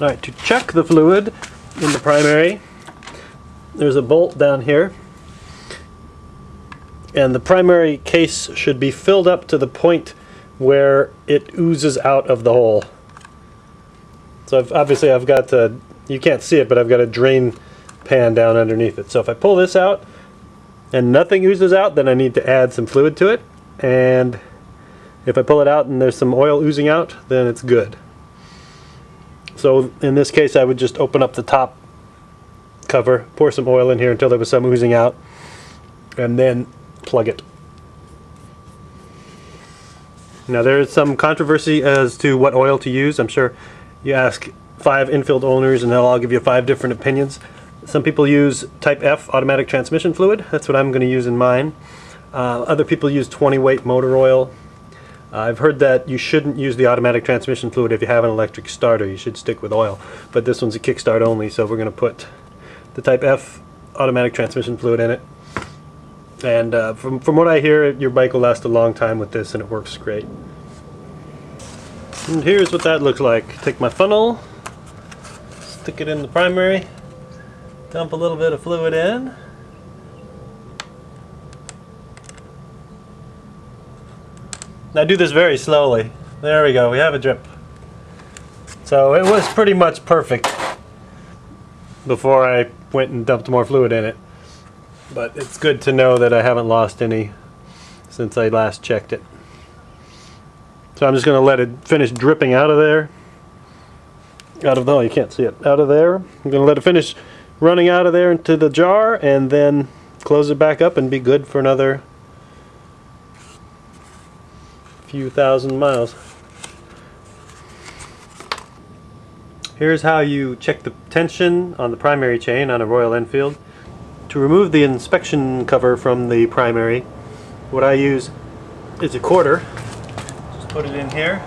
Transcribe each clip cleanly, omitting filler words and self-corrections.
Alright, to check the fluid in the primary, there's a bolt down here, and the primary case should be filled up to the point where it oozes out of the hole. So obviously I've got you can't see it, but I've got a drain pan down underneath it. So if I pull this out and nothing oozes out, then I need to add some fluid to it, and if I pull it out and there's some oil oozing out, then it's good. So in this case I would just open up the top cover, pour some oil in here until there was some oozing out, and then plug it. Now there is some controversy as to what oil to use. I'm sure you ask 5 Enfield owners and they'll all give you 5 different opinions. Some people use type F automatic transmission fluid. That's what I'm going to use in mine. Other people use 20 weight motor oil. I've heard that you shouldn't use the automatic transmission fluid if you have an electric starter. You should stick with oil. But this one's a kickstart only, so we're going to put the type F automatic transmission fluid in it. And from what I hear, your bike will last a long time with this, and it works great. And here's what that looks like. Take my funnel, stick it in the primary, dump a little bit of fluid in. Now do this very slowly. There we go, we have a drip. So it was pretty much perfect before I went and dumped more fluid in it. But it's good to know that I haven't lost any since I last checked it. So I'm just going to let it finish dripping out of there. Oh, you can't see it. Out of there. I'm going to let it finish running out of there into the jar, and then close it back up and be good for another few thousand miles. Here's how you check the tension on the primary chain on a Royal Enfield. To remove the inspection cover from the primary, what I use is a quarter. Just put it in here,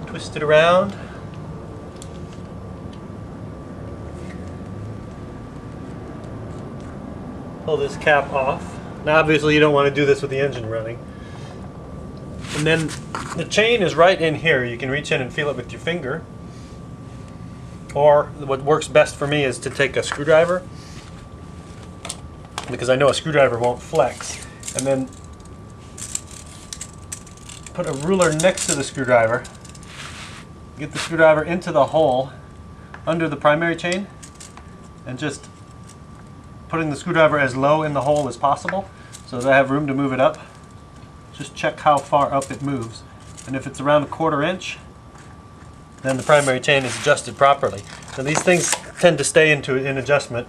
twist it around, pull this cap off. Now obviously you don't want to do this with the engine running. And then the chain is right in here. You can reach in and feel it with your finger. Or what works best for me is to take a screwdriver, because I know a screwdriver won't flex, and then put a ruler next to the screwdriver, get the screwdriver into the hole under the primary chain, and just putting the screwdriver as low in the hole as possible so that I have room to move it up. Just check how far up it moves, and if it's around 1/4 inch, then the primary chain is adjusted properly. So these things tend to stay in adjustment.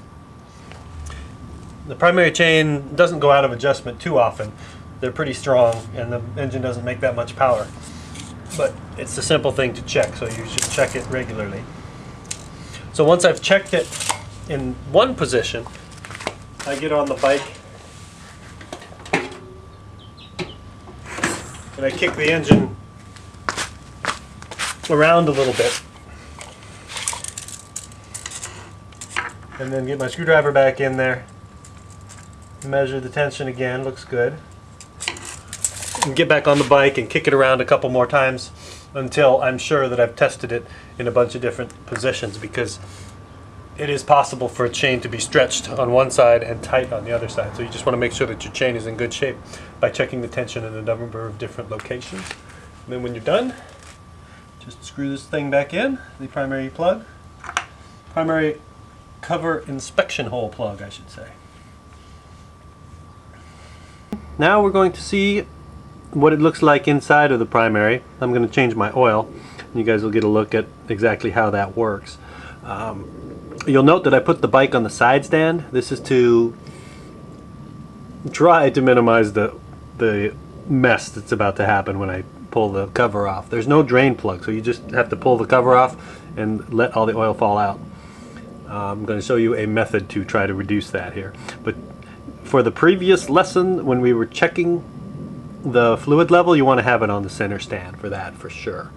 The primary chain doesn't go out of adjustment too often. They're pretty strong, and the engine doesn't make that much power. But it's a simple thing to check, so you should check it regularly. So once I've checked it in one position, I get on the bike and I kick the engine around a little bit, and then get my screwdriver back in there, measure the tension again, looks good, and get back on the bike and kick it around a couple more times until I'm sure that I've tested it in a bunch of different positions, because it is possible for a chain to be stretched on one side and tight on the other side. So you just want to make sure that your chain is in good shape by checking the tension in a number of different locations. And then when you're done, just screw this thing back in, the primary plug. Primary cover inspection hole plug, I should say. Now we're going to see what it looks like inside of the primary. I'm going to change my oil. You guys will get a look at exactly how that works. You'll note that I put the bike on the side stand. This is to try to minimize the mess that's about to happen when I pull the cover off. There's no drain plug, so you just have to pull the cover off and let all the oil fall out. I'm going to show you a method to try to reduce that here. But for the previous lesson, when we were checking the fluid level, you want to have it on the center stand for that, for sure.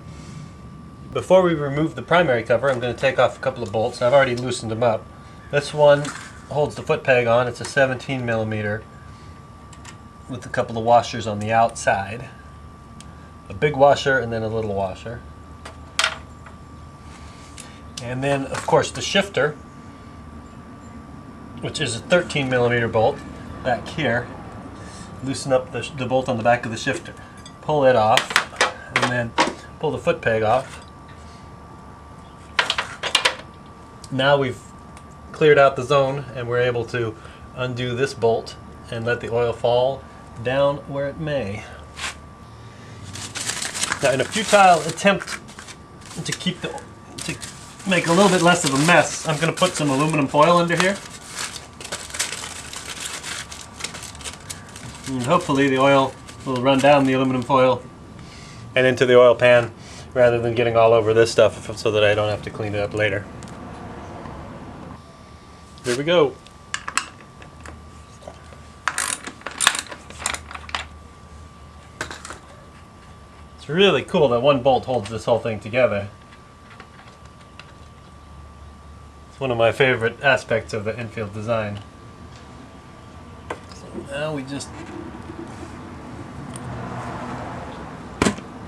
Before we remove the primary cover, I'm going to take off a couple of bolts. I've already loosened them up. This one holds the foot peg on. It's a 17mm with a couple of washers on the outside. A big washer and then a little washer. And then, of course, the shifter, which is a 13mm bolt back here. Loosen up the bolt on the back of the shifter. Pull it off, and then pull the foot peg off. Now we've cleared out the zone, and we're able to undo this bolt and let the oil fall down where it may. Now, in a futile attempt to make a little bit less of a mess, I'm going to put some aluminum foil under here. And hopefully the oil will run down the aluminum foil and into the oil pan rather than getting all over this stuff, so that I don't have to clean it up later. Here we go. It's really cool that one bolt holds this whole thing together. It's one of my favorite aspects of the Enfield design. So now we just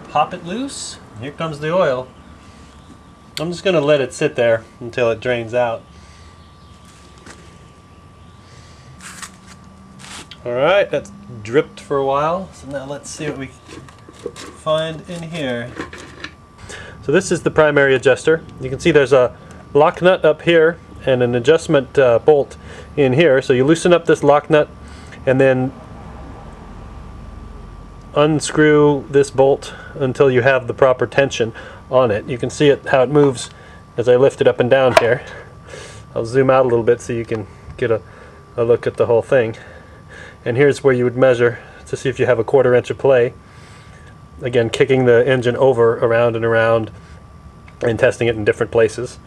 pop it loose. Here comes the oil. I'm just going to let it sit there until it drains out. Alright, that's dripped for a while. So now let's see what we find in here. So this is the primary adjuster. You can see there's a lock nut up here and an adjustment bolt in here. So you loosen up this lock nut and then unscrew this bolt until you have the proper tension on it. You can see it, how it moves as I lift it up and down here. I'll zoom out a little bit so you can get a look at the whole thing. And here's where you would measure to see if you have a 1/4 inch of play. Again, kicking the engine over, around and around, and testing it in different places.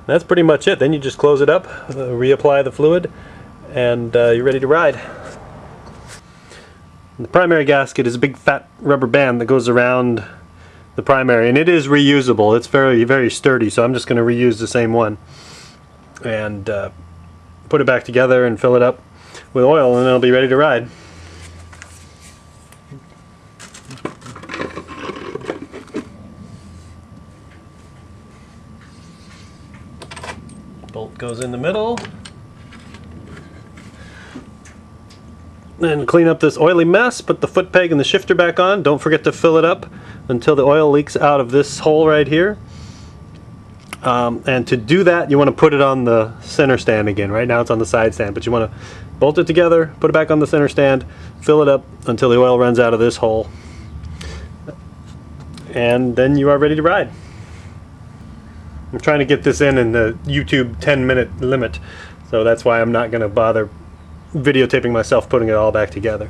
That's pretty much it. Then you just close it up, reapply the fluid, and you're ready to ride. The primary gasket is a big fat rubber band that goes around the primary, and it is reusable. It's very, very sturdy, so I'm just going to reuse the same one and put it back together and fill it up with oil, and it'll be ready to ride. Bolt goes in the middle. And clean up this oily mess, put the foot peg and the shifter back on. Don't forget to fill it up until the oil leaks out of this hole right here. And to do that, you want to put it on the center stand again. Right now it's on the side stand, but you want to bolt it together, put it back on the center stand, fill it up until the oil runs out of this hole. And then you are ready to ride. I'm trying to get this in the YouTube 10-minute limit, so that's why I'm not going to bother videotaping myself putting it all back together.